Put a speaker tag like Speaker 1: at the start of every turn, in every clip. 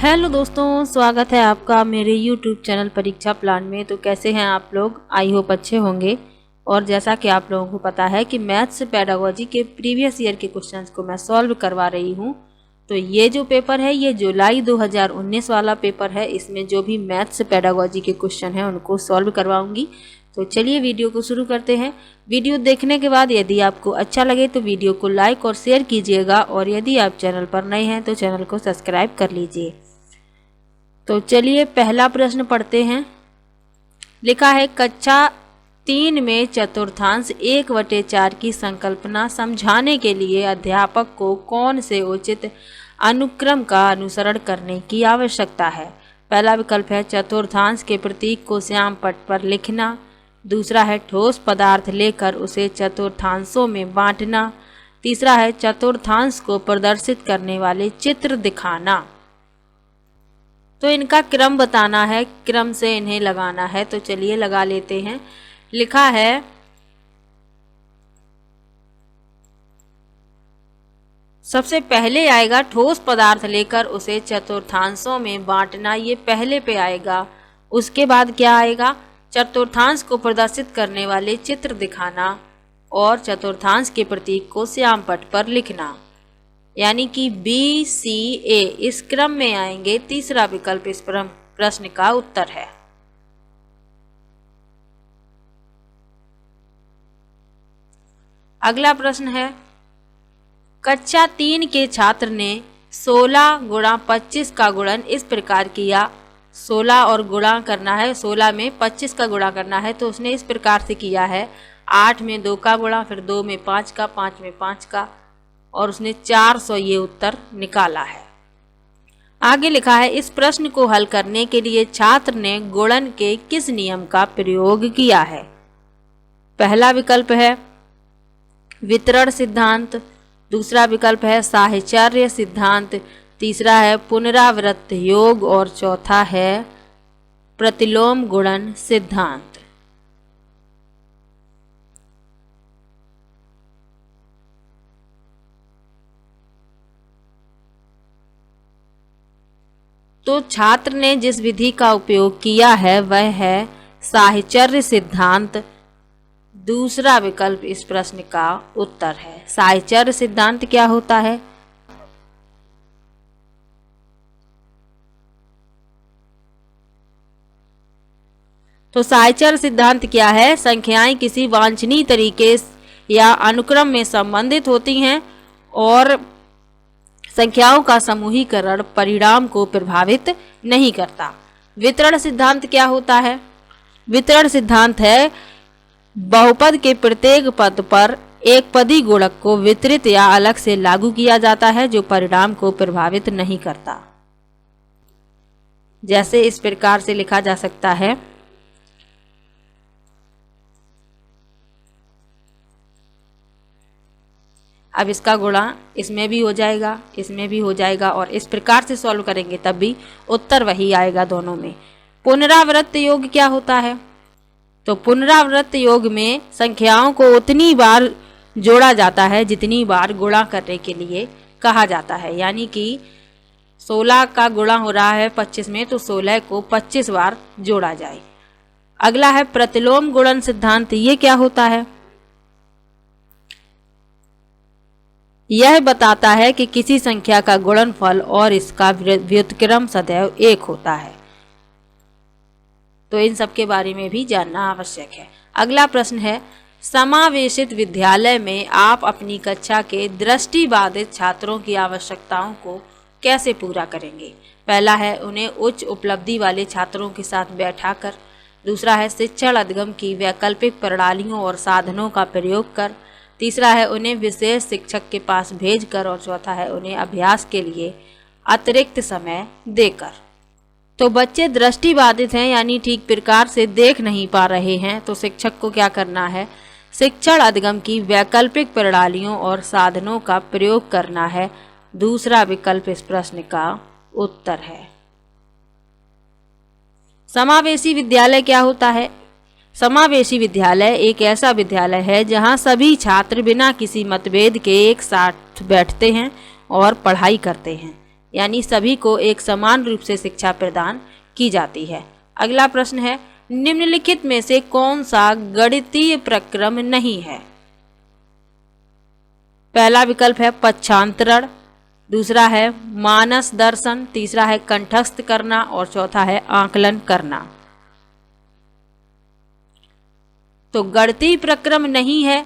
Speaker 1: Hello दोस्तों, स्वागत है आपका मेरे YouTube चैनल परीक्षा प्लान में। तो कैसे हैं आप लोग? आई होप अच्छे होंगे। और जैसा कि आप लोगों को पता है कि मैथ्स पेडागोजी के प्रीवियस ईयर के क्वेश्चंस को मैं सॉल्व करवा रही हूं। तो ये जो पेपर है ये जुलाई 2019 वाला पेपर है। इसमें जो भी मैथ्स पेडागोजी के क्वेश्चन हैं उनको सॉल्व करवाऊंगी। तो चलिए वीडियो को शुरू करते हैं। वीडियो देखने के बाद यदि आपको अच्छा लगे तो वीडियो को लाइक और शेयर कीजिएगा, और यदि आप चैनल पर नए हैं तो चैनल को सब्सक्राइब कर लीजिए। तो चलिए पहला प्रश्न पढ़ते हैं। लिखा है, कक्षा 3 में चतुर्थांश 1/4 की संकल्पना समझाने के लिए अध्यापक को कौन से उचित अनुक्रम का अनुसरण करने की आवश्यकता है? पहला विकल्प है चतुर्थांश के प्रतीक को श्याम पट पर लिखना। दूसरा है ठोस पदार्थ लेकर उसे चतुर्थांशों में बांटना। तीसरा है चतुर्थांश को प्रदर्शित करने वाले चित्र दिखाना। तो इनका क्रम बताना है, क्रम से इन्हें लगाना है। तो चलिए लगा लेते हैं। लिखा है, सबसे पहले आएगा ठोस पदार्थ लेकर उसे चतुर्थांशों में बांटना, ये पहले पे आएगा। उसके बाद क्या आएगा? चतुर्थांश को प्रदर्शित करने वाले चित्र दिखाना और चतुर्थांश के प्रतीक को श्याम पट पर लिखना, यानी कि BCA इस क्रम में आएंगे। तीसरा विकल्प इस प्रश्न का उत्तर है। अगला प्रश्न है, कक्षा 3 के छात्र ने 16 × 25 का गुणन इस प्रकार किया। 16 और गुणा करना है, 16 में 25 का गुणा करना है। तो उसने इस प्रकार से किया है, 8 में 2 का गुणा, फिर 2 में 5 का, 5 में 5 का, और उसने 400 ये उत्तर निकाला है। आगे लिखा है, इस प्रश्न को हल करने के लिए छात्र ने गुणन के किस नियम का प्रयोग किया है? पहला विकल्प है वितरण सिद्धांत। दूसरा विकल्प है साहचर्य सिद्धांत। तीसरा है पुनरावृत्त योग, और चौथा है प्रतिलोम गुणन सिद्धांत। तो छात्र ने जिस विधि का उपयोग किया है वह है साहचर्य सिद्धांत। दूसरा विकल्प इस प्रश्न का उत्तर है। साहचर्य सिद्धांत क्या होता है? तो साहचर्य सिद्धांत क्या है? संख्याएं किसी वांछनीय तरीके या अनुक्रम में संबंधित होती हैं और संख्याओं का समूहीकरण परिणाम को प्रभावित नहीं करता। वितरण सिद्धांत क्या होता है? वितरण सिद्धांत है बहुपद के प्रत्येक पद पर एक पदी गुणक को वितरित या अलग से लागू किया जाता है जो परिणाम को प्रभावित नहीं करता। जैसे इस प्रकार से लिखा जा सकता है, अब इसका गुणा इसमें भी हो जाएगा, इसमें भी हो जाएगा, और इस प्रकार से सॉल्व करेंगे तब भी उत्तर वही आएगा दोनों में। पुनरावृत्त योग क्या होता है? तो पुनरावृत्त योग में संख्याओं को उतनी बार जोड़ा जाता है जितनी बार गुणा करने के लिए कहा जाता है, यानी कि 16 का गुणा हो रहा है 25 में, तो 16 को 25 बार जोड़ा जाए। अगला है प्रतिलोम गुणन सिद्धांत। ये क्या होता है? यह बताता है कि किसी संख्या का गुणनफल और इसका व्युत्क्रम सदैव एक होता है। तो इन सब के बारे में भी जानना आवश्यक है। अगला प्रश्न है, समावेशित विद्यालय में आप अपनी कक्षा के दृष्टिबाधित छात्रों की आवश्यकताओं को कैसे पूरा करेंगे? पहला है उन्हें उच्च उपलब्धि वाले छात्रों के साथ बैठाकर। दूसरा है शिक्षण अधिगम की वैकल्पिक प्रणालियों और साधनों का प्रयोग कर। तीसरा है उन्हें विशेष शिक्षक के पास भेजकर, और चौथा है उन्हें अभ्यास के लिए अतिरिक्त समय देकर। तो बच्चे दृष्टिबाधित हैं, यानी ठीक प्रकार से देख नहीं पा रहे हैं, तो शिक्षक को क्या करना है? शिक्षण अधिगम की वैकल्पिक प्रणालियों और साधनों का प्रयोग करना है। दूसरा विकल्प इस प्रश्न का उत्तर है। समावेशी विद्यालय क्या होता है? समावेशी विद्यालय एक ऐसा विद्यालय है जहां सभी छात्र बिना किसी मतभेद के एक साथ बैठते हैं और पढ़ाई करते हैं। यानी सभी को एक समान रूप से शिक्षा प्रदान की जाती है। अगला प्रश्न है, निम्नलिखित में से कौन सा गणितीय प्रक्रम नहीं है? पहला विकल्प है पक्षांतरण, दूसरा है मानस दर्शन, तीसरा है कंठस्थ करना और चौथा है आकलन करना। तो गणितीय प्रक्रम नहीं है,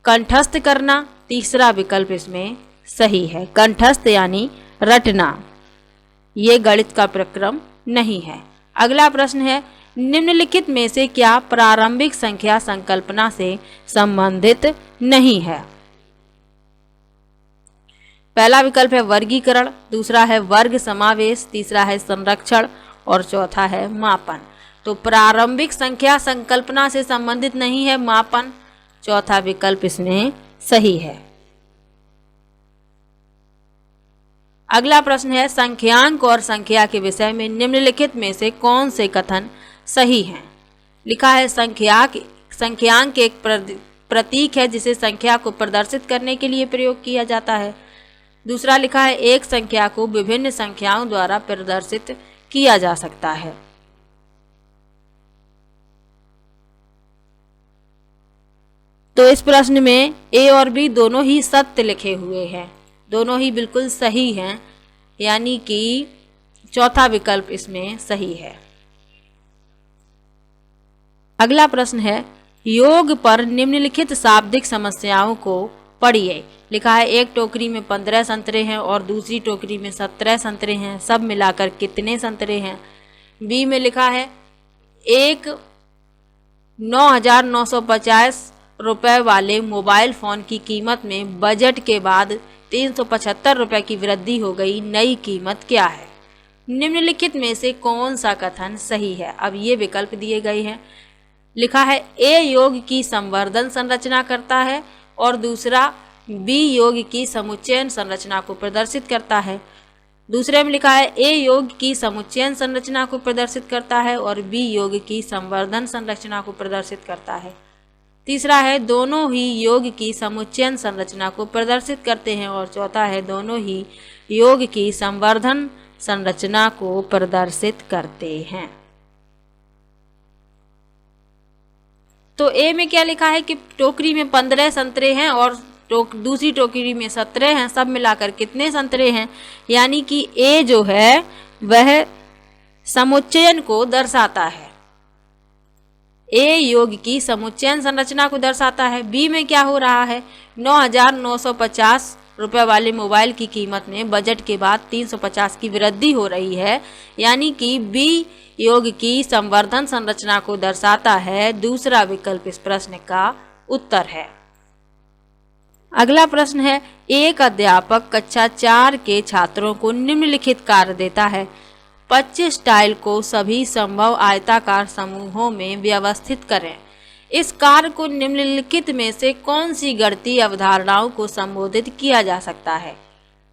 Speaker 1: कंठस्थ करना तीसरा विकल्प इसमें सही है। कंठस्थ यानी रटना, ये गणित का प्रक्रम नहीं है। अगला प्रश्न है, निम्नलिखित में से क्या प्रारंभिक संख्या संकल्पना से संबंधित नहीं है? पहला विकल्प है वर्गीकरण, दूसरा है वर्ग समावेश, तीसरा है संरक्षण और चौथा है मापन। तो प्रारंभिक संख्या संकल्पना से संबंधित नहीं है मापन, चौथा विकल्प इसमें सही है। अगला प्रश्न है, संख्यांक और संख्या के विषय में निम्नलिखित में से कौन से कथन सही हैं? लिखा है संख्यांक एक प्रतीक है जिसे संख्या को प्रदर्शित करने के लिए प्रयोग किया जाता है। दूसरा लिखा है एक संख्या को विभिन्न संख्याओं द्वारा प्रदर्शित किया जा सकता है। तो इस प्रश्न में ए और बी दोनों ही सत्य लिखे हुए हैं, दोनों ही बिल्कुल सही हैं, यानी कि चौथा विकल्प इसमें सही है। अगला प्रश्न है, योग पर निम्नलिखित शाब्दिक समस्याओं को पढ़िए। लिखा है एक टोकरी में 15 संतरे हैं और दूसरी टोकरी में 17 संतरे हैं, सब मिलाकर कितने संतरे हैं? बी में लिखा है एक 9,950 रुपये वाले मोबाइल फ़ोन की कीमत में बजट के बाद 375 रुपये की वृद्धि हो गई, नई कीमत क्या है? निम्नलिखित में से कौन सा कथन सही है? अब ये विकल्प दिए गए हैं। लिखा है ए योग की संवर्धन संरचना करता है और दूसरा बी योग की समुच्चयन संरचना को प्रदर्शित करता है। दूसरे में लिखा है ए योग की समुच्चयन संरचना को प्रदर्शित करता है और बी योग की संवर्धन संरचना को प्रदर्शित करता है। तीसरा है दोनों ही योग की समुच्चयन संरचना को प्रदर्शित करते हैं और चौथा है दोनों ही योग की संवर्धन संरचना को प्रदर्शित करते हैं। तो ए में क्या लिखा है कि टोकरी में 15 संतरे हैं और दूसरी टोकरी में 17 हैं, सब मिलाकर कितने संतरे हैं? यानी कि ए जो है वह समुच्चयन को दर्शाता है, ए योग की समुच्चयन संरचना को दर्शाता है। बी में क्या हो रहा है, 9,950 रुपये वाले मोबाइल की कीमत में बजट के बाद 350 की वृद्धि हो रही है, यानी कि बी योग की संवर्धन संरचना को दर्शाता है। दूसरा विकल्प इस प्रश्न का उत्तर है। अगला प्रश्न है, एक अध्यापक कक्षा 4 के छात्रों को निम्नलिखित कार्य देता है। 25 टाइल को सभी संभव आयताकार समूहों में व्यवस्थित करें। इस कार्य को निम्नलिखित में से कौन सी गणितीय अवधारणाओं को संबोधित किया जा सकता है?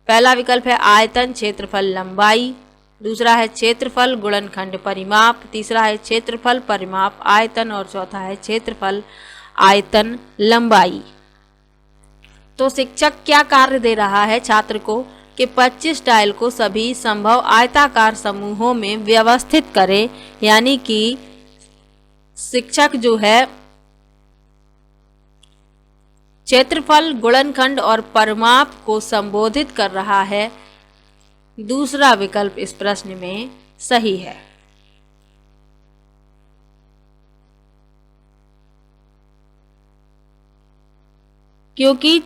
Speaker 1: पहला विकल्प है आयतन क्षेत्रफल लंबाई, दूसरा है क्षेत्रफल गुणनखंड परिमाप, तीसरा है क्षेत्रफल परिमाप आयतन और चौथा है क्षेत्रफल आयतन लंबाई। तो शिक्षक क्या कार्य दे रहा है छात्र को कि 25 टाइल को सभी संभव आयताकार समूहों में व्यवस्थित करें, यानी कि शिक्षक जो है क्षेत्रफल गुणनखंड और परिमाप को संबोधित कर रहा है। दूसरा विकल्प इस प्रश्न में सही है। क्योंकि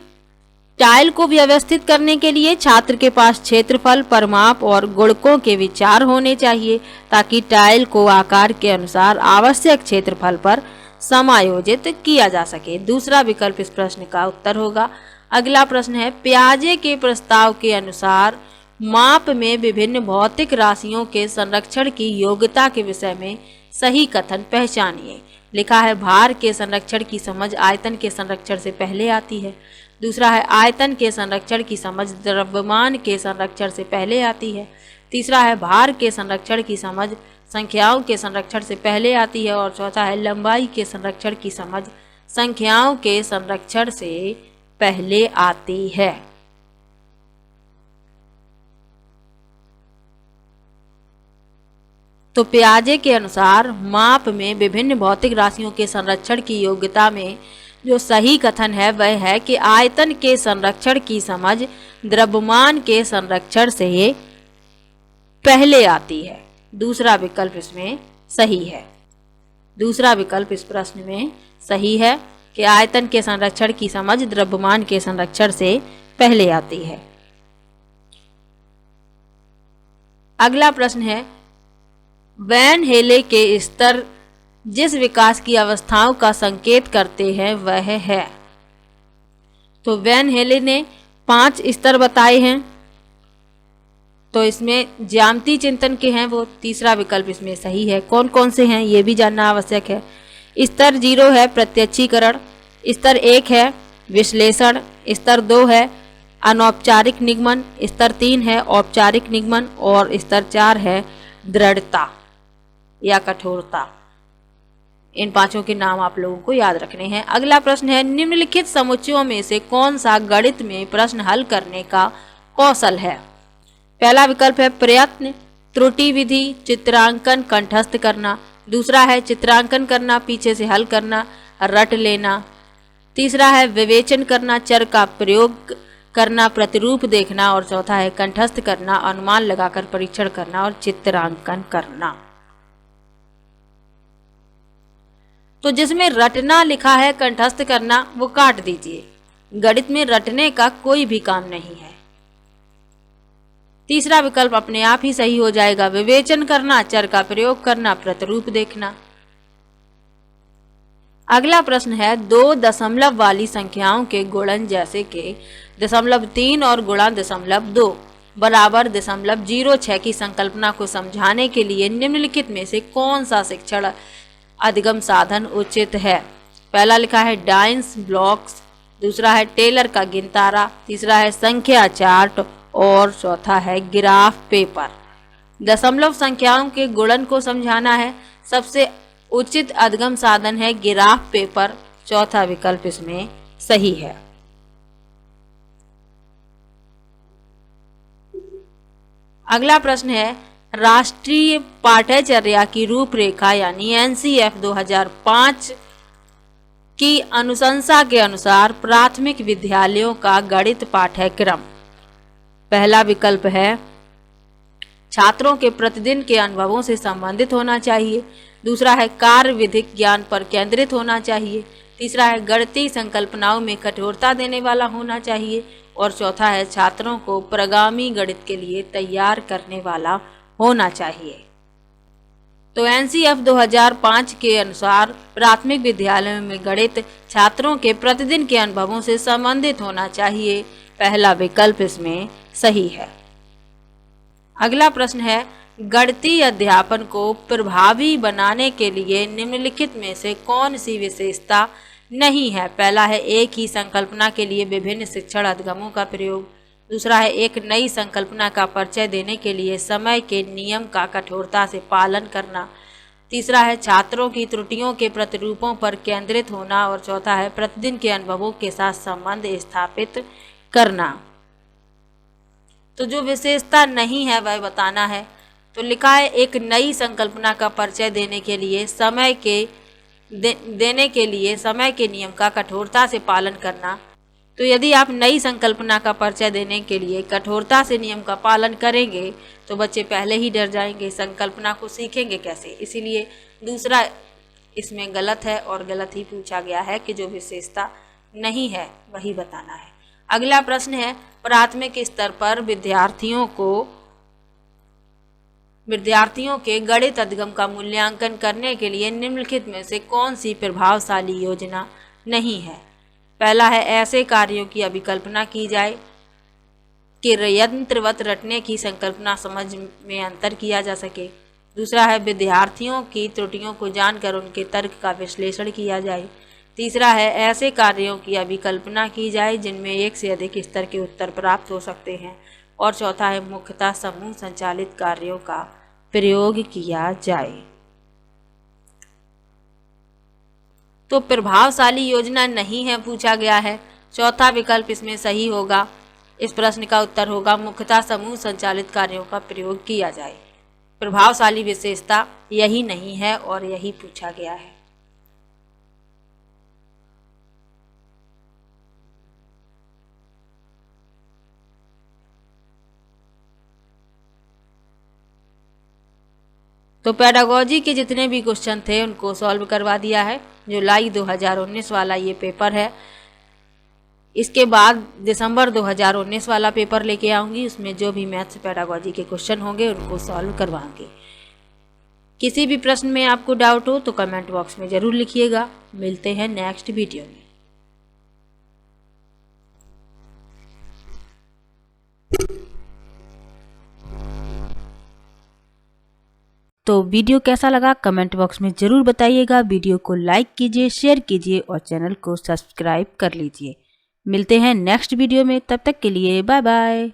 Speaker 1: टाइल को व्यवस्थित करने के लिए छात्र के पास क्षेत्रफल, परिमाप और गुणकों के विचार होने चाहिए ताकि टाइल को आकार के अनुसार आवश्यक क्षेत्रफल पर समायोजित किया जा सके। दूसरा विकल्प इस प्रश्न का उत्तर होगा। अगला प्रश्न है, पियाजे के प्रस्ताव के अनुसार माप में विभिन्न भौतिक राशियों के संरक्षण की योग्यता के विषय में सही कथन पहचानिए। लिखा है भार के संरक्षण की समझ आयतन के संरक्षण से पहले आती है। दूसरा है आयतन के संरक्षण की समझ द्रव्यमान के संरक्षण से पहले आती है। तीसरा है भार के संरक्षण की समझ संख्याओं के संरक्षण से पहले आती है और चौथा है लंबाई के संरक्षण की समझ संख्याओं के संरक्षण से पहले आती है। तो पियाजे के अनुसार माप में विभिन्न भौतिक राशियों के संरक्षण की योग्यता में जो सही कथन है वह है कि आयतन के संरक्षण की समझ द्रव्यमान के संरक्षण से पहले आती है। दूसरा विकल्प इसमें सही है। दूसरा विकल्प इस प्रश्न में सही है कि आयतन के संरक्षण की समझ द्रव्यमान के संरक्षण से पहले आती है। अगला प्रश्न है, वैन हेले के स्तर जिस विकास की अवस्थाओं का संकेत करते हैं वह है। तो वैन हेले ने 5 स्तर बताए हैं, तो इसमें ज्यामितीय चिंतन के हैं वो। तीसरा विकल्प इसमें सही है। कौन कौन से हैं ये भी जानना आवश्यक है। स्तर 0 है प्रत्यक्षीकरण, स्तर 1 है विश्लेषण, स्तर 2 है अनौपचारिक निगमन, स्तर 3 है औपचारिक निगमन और स्तर 4 है दृढ़ता या कठोरता। इन 5 के नाम आप लोगों को याद रखने हैं। अगला प्रश्न है, निम्नलिखित समुच्चयों में से कौन सा गणित में प्रश्न हल करने का कौशल है। पहला विकल्प है प्रयत्न, त्रुटि विधि, चित्रांकन, कंठस्थ करना। दूसरा है चित्रांकन करना, पीछे से हल करना, रट लेना। तीसरा है विवेचन करना, चर का प्रयोग करना, प्रतिरूप देखना। और चौथा है कंठस्थ करना, अनुमान लगाकर परीक्षण करना और चित्रांकन करना। तो जिसमें रटना लिखा है, कंठस्थ करना, वो काट दीजिए। गणित में रटने का कोई भी काम नहीं है। तीसरा विकल्प अपने आप ही सही हो जाएगा। विवेचन करना, चर का प्रयोग करना, प्रतिरूप देखना। अगला प्रश्न है, 2 दशमलव वाली संख्याओं के गुणन जैसे कि 0.3 और गुणा 0.2 बराबर 0.06 की संकल्पना को समझाने के लिए निम्नलिखित में से कौन सा शिक्षण अधिगम साधन उचित है। पहला लिखा है डाइंस ब्लॉक्स, दूसरा है टेलर का गिनतारा, तीसरा है संख्या चार्ट और चौथा है ग्राफ पेपर। दशमलव संख्याओं के गुणन को समझाना है, सबसे उचित अधिगम साधन है ग्राफ पेपर। चौथा विकल्प इसमें सही है। अगला प्रश्न है, राष्ट्रीय पाठ्यचर्या की रूपरेखा यानी NCF 2005 की अनुशंसा के अनुसार प्राथमिक विद्यालयों का गणित पाठ्यक्रम। पहला विकल्प है छात्रों के प्रतिदिन के अनुभवों से संबंधित होना चाहिए, दूसरा है कार्य विधिक ज्ञान पर केंद्रित होना चाहिए, तीसरा है गणितीय संकल्पनाओं में कठोरता देने वाला होना चाहिए और चौथा है छात्रों को प्रगामी गणित के लिए तैयार करने वाला होना चाहिए। तो NCF 2005 के अनुसार प्राथमिक विद्यालयों में गणित छात्रों के प्रतिदिन के अनुभवों से संबंधित होना चाहिए। पहला विकल्प इसमें सही है। अगला प्रश्न है, गणितीय अध्यापन को प्रभावी बनाने के लिए निम्नलिखित में से कौन सी विशेषता नहीं है। पहला है एक ही संकल्पना के लिए विभिन्न शिक्षण अधिगमों का प्रयोग, दूसरा है एक नई संकल्पना का परिचय देने के लिए समय के नियम का कठोरता से पालन करना, तीसरा है छात्रों की त्रुटियों के प्रतिरूपों पर केंद्रित होना और चौथा है प्रतिदिन के अनुभवों के साथ संबंध स्थापित करना। तो जो विशेषता नहीं है वह बताना है। तो लिखा है एक नई संकल्पना का परिचय देने के लिए समय के नियम का कठोरता से पालन करना। तो यदि आप नई संकल्पना का परिचय देने के लिए कठोरता से नियम का पालन करेंगे तो बच्चे पहले ही डर जाएंगे, संकल्पना को सीखेंगे कैसे। इसीलिए दूसरा इसमें गलत है और गलत ही पूछा गया है कि जो विशेषता नहीं है वही बताना है। अगला प्रश्न है, प्राथमिक स्तर पर विद्यार्थियों के गणित अधिगम का मूल्यांकन करने के लिए निम्नलिखित में से कौन सी प्रभावशाली योजना नहीं है। पहला है ऐसे कार्यों की अभिकल्पना की जाए कि यंत्रवत रटने की संकल्पना समझ में अंतर किया जा सके, दूसरा है विद्यार्थियों की त्रुटियों को जानकर उनके तर्क का विश्लेषण किया जाए, तीसरा है ऐसे कार्यों की अभिकल्पना की जाए जिनमें एक से अधिक स्तर के उत्तर प्राप्त हो सकते हैं और चौथा है मुख्यतः समूह संचालित कार्यों का प्रयोग किया जाए। तो प्रभावशाली योजना नहीं है पूछा गया है, चौथा विकल्प इसमें सही होगा। इस प्रश्न का उत्तर होगा मुख्यतः समूह संचालित कार्यों का प्रयोग किया जाए। प्रभावशाली विशेषता यही नहीं है और यही पूछा गया है। तो पेडागोजी के जितने भी क्वेश्चन थे उनको सॉल्व करवा दिया है। जुलाई 2019 वाला ये पेपर है। इसके बाद दिसंबर 2019 वाला पेपर लेके आऊँगी, उसमें जो भी मैथ्स पेडागोजी के क्वेश्चन होंगे उनको सॉल्व करवाऊँगी। किसी भी प्रश्न में आपको डाउट हो तो कमेंट बॉक्स में ज़रूर लिखिएगा। मिलते हैं नेक्स्ट वीडियो में। तो वीडियो कैसा लगा कमेंट बॉक्स में ज़रूर बताइएगा। वीडियो को लाइक कीजिए, शेयर कीजिए और चैनल को सब्सक्राइब कर लीजिए। मिलते हैं नेक्स्ट वीडियो में, तब तक के लिए बाय बाय।